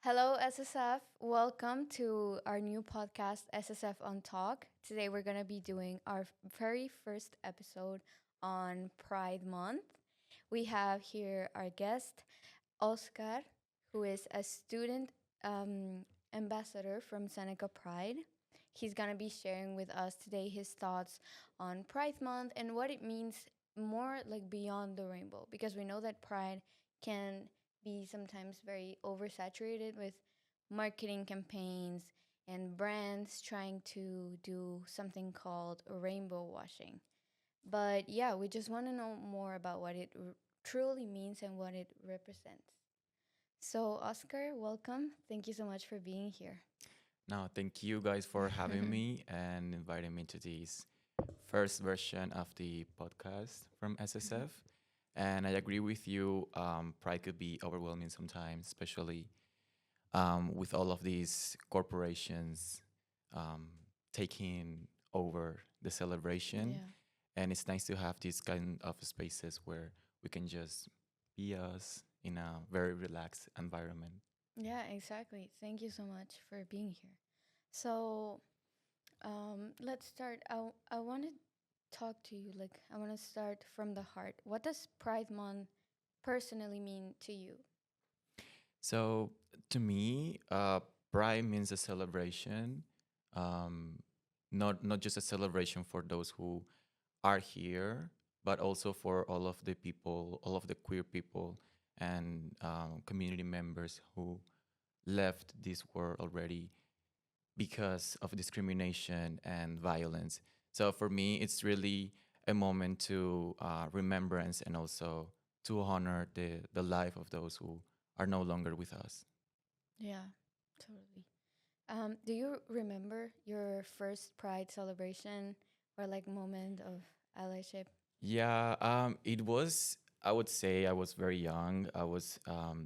Hello, SSF. Welcome to our new podcast, SSF on Talk. Today, we're going to be doing our very first episode on Pride Month. We have here our guest, Oscar, who is a student ambassador from Seneca Pride. He's going to be sharing with us today his thoughts on Pride Month and what it means more like beyond the rainbow, because we know that Pride can be sometimes very oversaturated with marketing campaigns and brands trying to do something called rainbow washing. But yeah, we just want to know more about what it truly means and what it represents. So, Oscar, welcome. Thank you so much for being here. No, thank you guys for having me and inviting me to this first version of the podcast from SSF. And I agree with you. Pride could be overwhelming sometimes, especially with all of these corporations um, taking over the celebration. Yeah. And it's nice to have these kind of spaces where we can just be us in a very relaxed environment. Yeah, exactly. Thank you so much for being here. So, let's start. I want to talk to you. Like, I want to start from the heart. What does Pride Month personally mean to you? So to me, Pride means a celebration, um, not just a celebration for those who are here, but also for all of the people, all of the queer people and community members who left this world already because of discrimination and violence. So for me, it's really a moment to remembrance and also to honor the life of those who are no longer with us. Yeah, totally. Do you remember your first Pride celebration or like moment of allyship? Yeah, it was, I would say I was very young. I was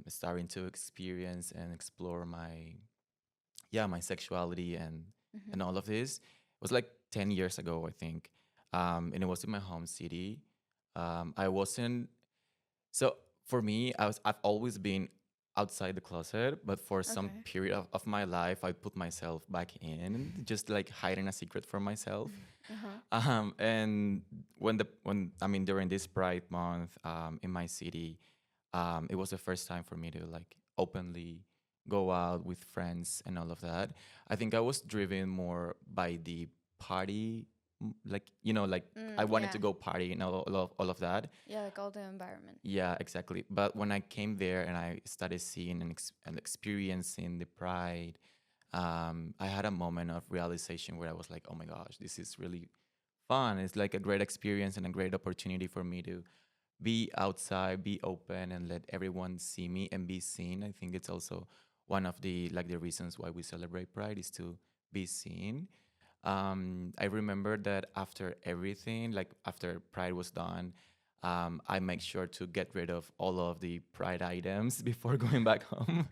starting to experience and explore my sexuality and Mm-hmm. all of this. It was like 10 years ago, I think. And it was in my home city. I wasn't So for me, I've always been outside the closet, but for some Okay. period of my life, I put myself back in, just like hiding a secret from myself. Uh-huh. And when I mean during this Pride Month in my city, it was the first time for me to like openly go out with friends and all of that. I think I was driven more by the party, like I wanted to Yeah. go party and all of that. Yeah, like all the environment. Yeah, exactly. But when I came there and I started seeing and experiencing the pride, I had a moment of realization where I was like, oh my gosh, this is really fun. It's like a great experience and a great opportunity for me to be outside, be open, and let everyone see me and be seen. I think it's also one of the reasons why we celebrate Pride is to be seen. I remember that after everything, like after Pride was done, I make sure to get rid of all of the Pride items before going back home.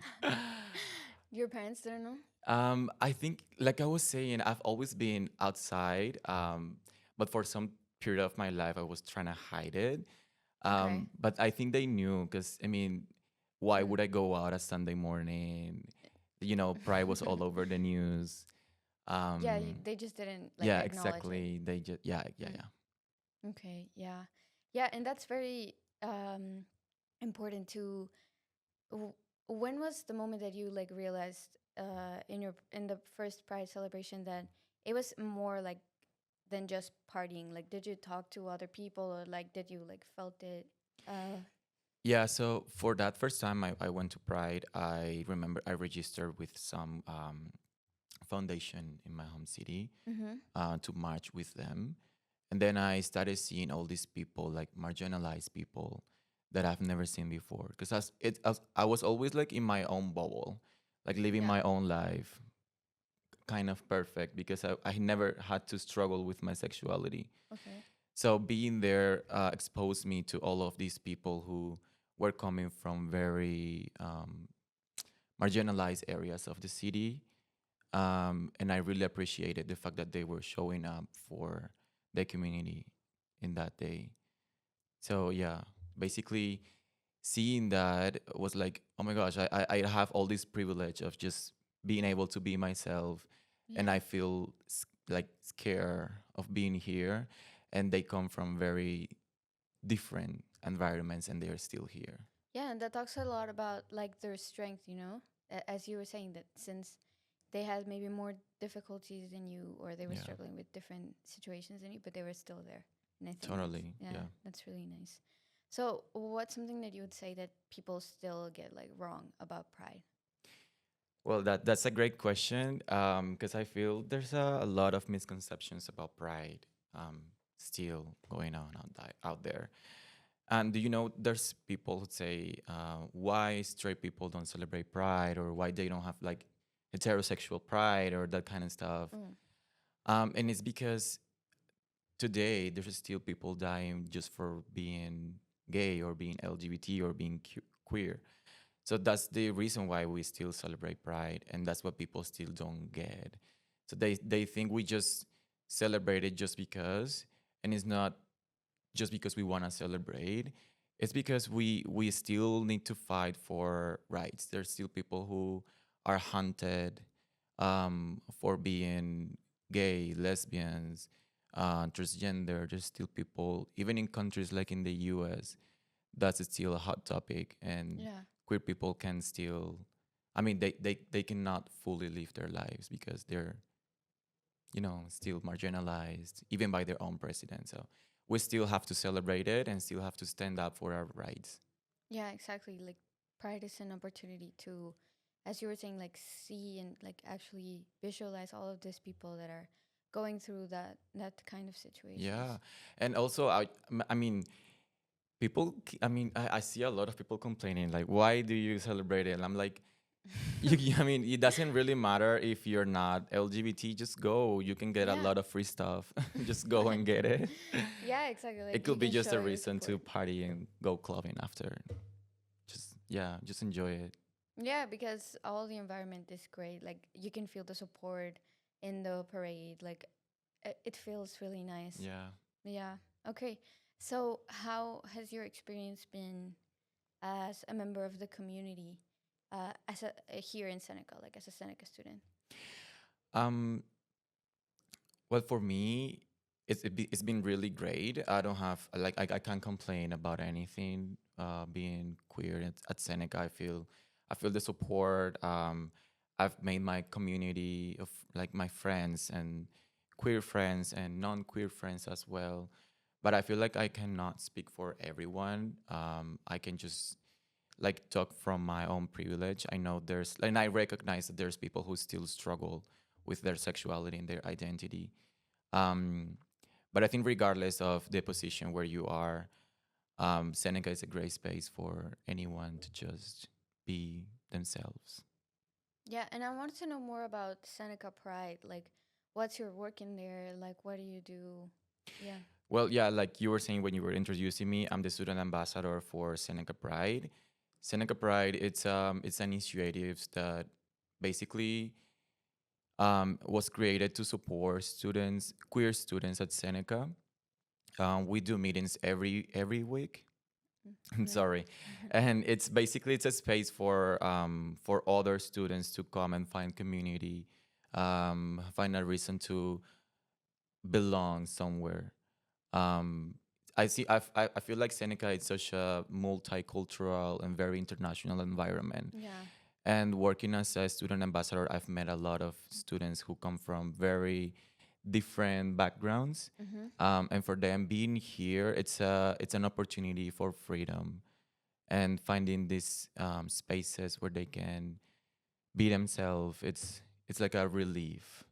Your parents didn't know? I think, like I was saying, I've always been outside, but for some period of my life, I was trying to hide it. Okay. But I think they knew because, I mean, why Mm. would I go out a Sunday morning? Pride was all over the news. Yeah, Um, they just didn't like yeah, acknowledge it. exactly. They just, yeah, yeah, Mm. yeah. Okay, yeah. Yeah, and that's very important to w- when was the moment that you like realized in the first Pride celebration that it was more like than just partying? Like, did you talk to other people or like did you like felt it? Uh, Yeah, so for that first time I went to Pride, I remember I registered with some foundation in my home city mm-hmm. to march with them. And then I started seeing all these people, like marginalized people that I've never seen before. Because I was always like in my own bubble, like living Yeah. my own life, kind of perfect because I never had to struggle with my sexuality. Okay. So being there exposed me to all of these people who were coming from very marginalized areas of the city. And I really appreciated the fact that they were showing up for the community in that day. So yeah, basically seeing that was like, oh my gosh, I have all this privilege of just being able to be myself, and Yeah. I feel like scared of being here, and they come from very different environments and they're still here. Yeah, and that talks a lot about like their strength, you know? As you were saying, that since they had maybe more difficulties than you, or they were Yeah, struggling with different situations than you, but they were still there. And I think that's, totally. yeah, Yeah. that's really nice. So, what's something that you would say that people still get like wrong about pride? Well, that's a great question, because I feel there's a lot of misconceptions about pride, still going on out there. And do you know there's people who say why straight people don't celebrate pride, or why they don't have like heterosexual pride or that kind of stuff. Mm. And it's because today there's still people dying just for being gay or being LGBT or being queer. So that's the reason why we still celebrate Pride, and that's what people still don't get. So they think we just celebrate it just because, and it's not just because we want to celebrate. It's because we still need to fight for rights. There's still people who are hunted for being gay, lesbians, transgender. There's still people, even in countries like in the U.S., that's still a hot topic, and Yeah. queer people can still, I mean, they cannot fully live their lives because they're, still marginalized even by their own president. So we still have to celebrate it and still have to stand up for our rights. Yeah, exactly. Like pride is an opportunity to, as you were saying, like see and like actually visualize all of these people that are going through that kind of situations. Yeah. And also I mean, I mean, I see a lot of people complaining like, why do you celebrate it? And I'm like, I mean, it doesn't really matter if you're not LGBT. Just go. You can get a Yeah. lot of free stuff. Just go and get it. Yeah, exactly. It Like you could be can just show a your reason to support. party and go clubbing after. Just yeah, just enjoy it. Yeah, because all the environment is great. Like you can feel the support in the parade. Like it feels really nice. Yeah. Yeah. Okay. So, how has your experience been as a member of the community, as here in Seneca, like as a Seneca student? Um. Well, for me, it's been really great. I don't have like I can't complain about anything. Being queer at Seneca, I feel the support. I've made my community of like my friends and queer friends and non-queer friends as well. But I feel like I cannot speak for everyone. I can just like talk from my own privilege. I know and I recognize that there's people who still struggle with their sexuality and their identity. Um, but I think regardless of the position where you are, Seneca is a great space for anyone to just be themselves. Yeah, and I wanted to know more about Seneca Pride. Like, what's your work in there? Like, what do you do? Yeah. Well, yeah, like you were saying when you were introducing me, I'm the student ambassador for Seneca Pride. Seneca Pride, it's an initiative that basically was created to support students, queer students at Seneca. We do meetings every week. I'm Yeah. sorry, and it's a space for other students to come and find community, find a reason to belong somewhere. Um, I feel like Seneca is such a multicultural and very international environment. Yeah. And working as a student ambassador, I've met a lot of students who come from very different backgrounds. Mm-hmm. And for them being here, it's an opportunity for freedom and finding these spaces where they can be themselves. It's like a relief.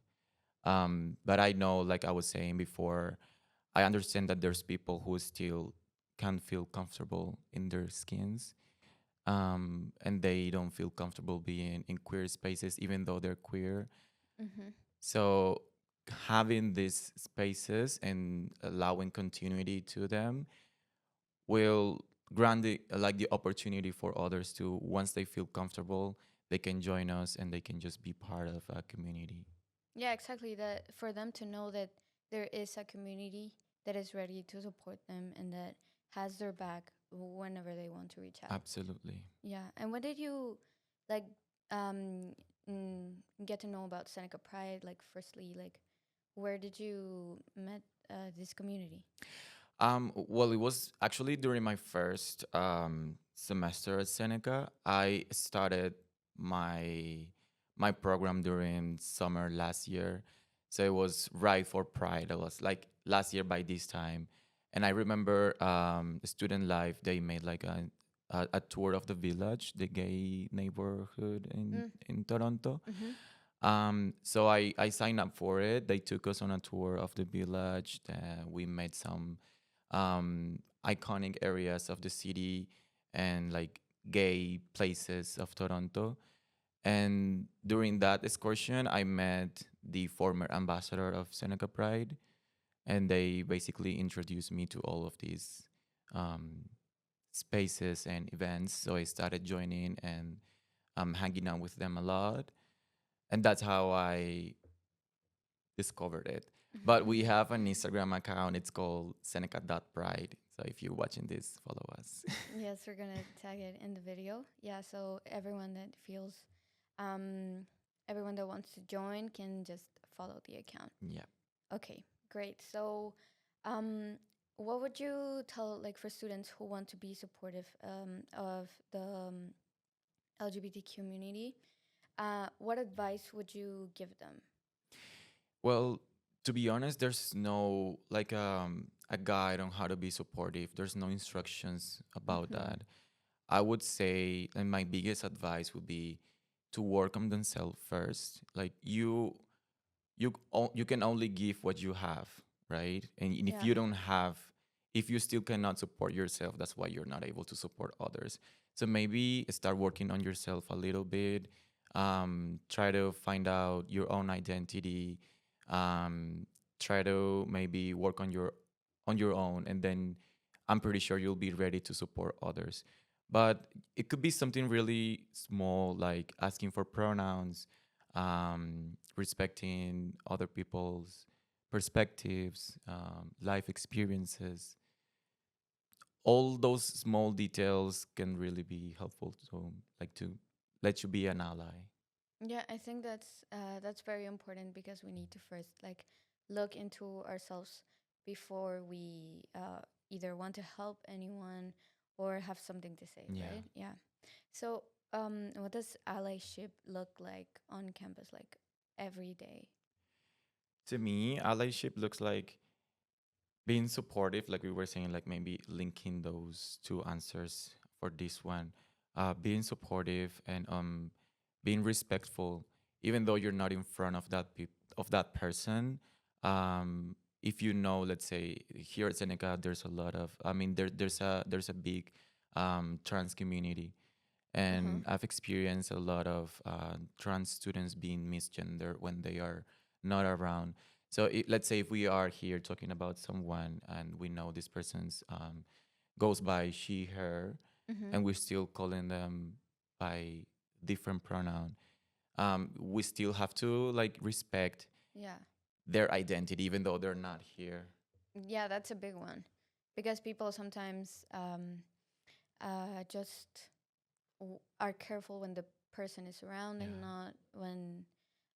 But I know, like I was saying before, I understand that there's people who still can't feel comfortable in their skins, and they don't feel comfortable being in queer spaces, even though they're queer. Mm-hmm. So having these spaces and allowing continuity to them will grant the opportunity for others to, once they feel comfortable, they can join us and they can just be part of a community. Yeah, exactly. That for them to know that there is a community that is ready to support them and that has their back whenever they want to reach out. Absolutely. Yeah. And when did you like um get to know about Seneca Pride? Like, firstly, like, where did you met this community? Well, it was actually during my first semester at Seneca. I started my my program during summer last year, so it was right for Pride. It was like last year by this time, and I remember student life. They made like a tour of the village, the gay neighborhood Mm. in Toronto. Mm-hmm. So I signed up for it. They took us on a tour of the village. We met some iconic areas of the city and like gay places of Toronto. And during that excursion, I met the former ambassador of Seneca Pride, and they basically introduced me to all of these um, spaces and events. So I started joining and hanging out with them a lot, and that's how I discovered it. But we have an Instagram account. It's called Seneca.pride. So if you're watching this, follow us. Yes, we're gonna tag it in the video. Yeah, so everyone that feels, um, everyone that wants to join can just follow the account. Yeah. Okay, great. So, um, what would you tell, like, for students who want to be supportive of the LGBTQ community? What advice would you give them? Well, to be honest, there's no like a guide on how to be supportive. There's no instructions about Mm-hmm. that. I would say, and my biggest advice would be to work on themselves first. Like you can only give what you have, right? And if Yeah. you don't have, if you still cannot support yourself, that's why you're not able to support others. So maybe start working on yourself a little bit. Try to find out your own identity. um, Try to maybe work on your own, and then I'm pretty sure you'll be ready to support others. But it could be something really small, like asking for pronouns, respecting other people's perspectives, life experiences. All those small details can really be helpful to like to let you be an ally. Yeah, I think that's very important because we need to first, like, look into ourselves before we either want to help anyone or have something to say, Yeah. right? Yeah. So, what does allyship look like on campus, like, every day? To me, allyship looks like being supportive, like we were saying, like maybe linking those two answers for this one. Being supportive and being respectful, even though you're not in front of of that person. If you know, let's say here at Seneca, there's a lot of, I mean, there's a big trans community, Uh huh. and I've experienced a lot of trans students being misgender when they are not around. So let's say if we are here talking about someone and we know this person's goes by she, her, Mm-hmm. and we're still calling them by different pronoun, we still have to like respect Yeah. their identity even though they're not here. Yeah, that's a big one because people sometimes just are careful when the person is around Yeah, and not when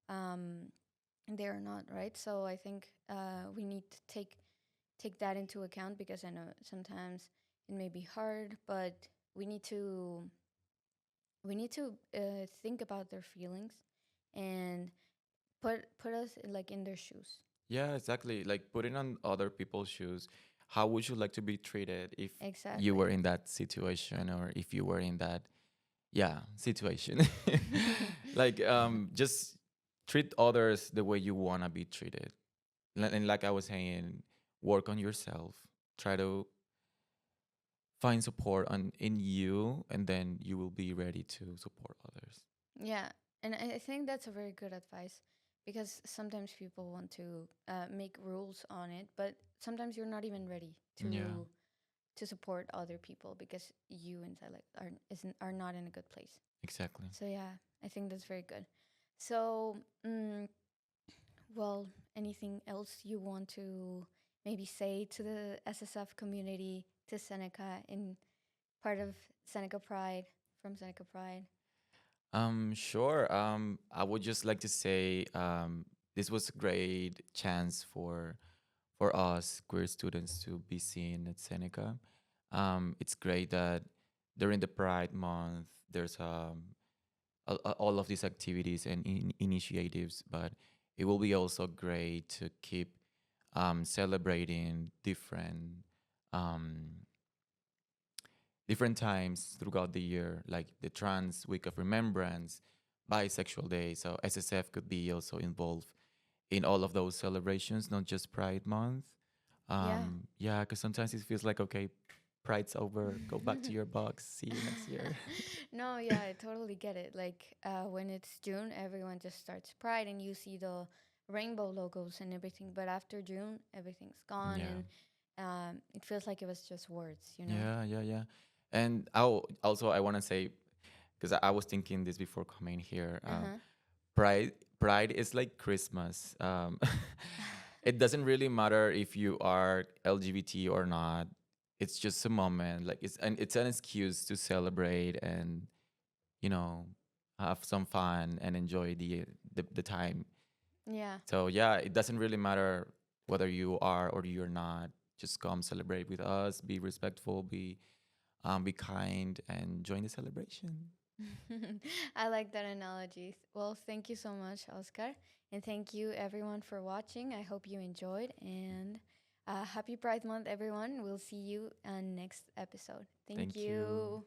um, they're not, right. So I think we need to take that into account because I know sometimes it may be hard, but we need to think about their feelings and put us like in their shoes. yeah, exactly. Like putting on other people's shoes, how would you like to be treated if you Exactly. were in that situation, or if you were in that, yeah, situation? Like just treat others the way you want to be treated. And like I was saying, work on yourself. Try to find support on in you, and then you will be ready to support others. Yeah, and I think that's a very good advice because sometimes people want to make rules on it, but sometimes you're not even ready Yeah, to support other people because you inside, like, are not in a good place. exactly. So yeah, I think that's very good. So, well, anything else you want to maybe say to the SSF community, to Seneca, in part of Seneca Pride, from Seneca Pride? Sure. I would just like to say this was a great chance for us queer students to be seen at Seneca. It's great that during the Pride Month there's all of these activities and initiatives, but it will be also great to keep celebrating um, different times throughout the year, like the Trans Week of Remembrance, Bisexual Day. So SSF could be also involved in all of those celebrations, not just Pride Month. Yeah. Yeah, because sometimes it feels like, okay, Pride's over, go back to your box, see you next year. No, yeah, I totally get it. Like when it's June, everyone just starts Pride, and you see the rainbow logos and everything. But after June, everything's gone, Yeah. and it feels like it was just words, you know? Yeah, yeah, yeah. And also I want to say, because I was thinking this before coming here, Uh huh. Pride is like Christmas. It doesn't really matter if you are LGBT or not. It's just a moment. Like it's an excuse to celebrate and you know have some fun and enjoy the time. Yeah. So yeah, it doesn't really matter whether you are or you're not. Just come celebrate with us. Be respectful. Be kind and join the celebration. I like that analogy. Well, thank you so much, Oscar. And thank you, everyone, for watching. I hope you enjoyed. And happy Pride Month, everyone. We'll see you on next episode. Thank Thank you. you.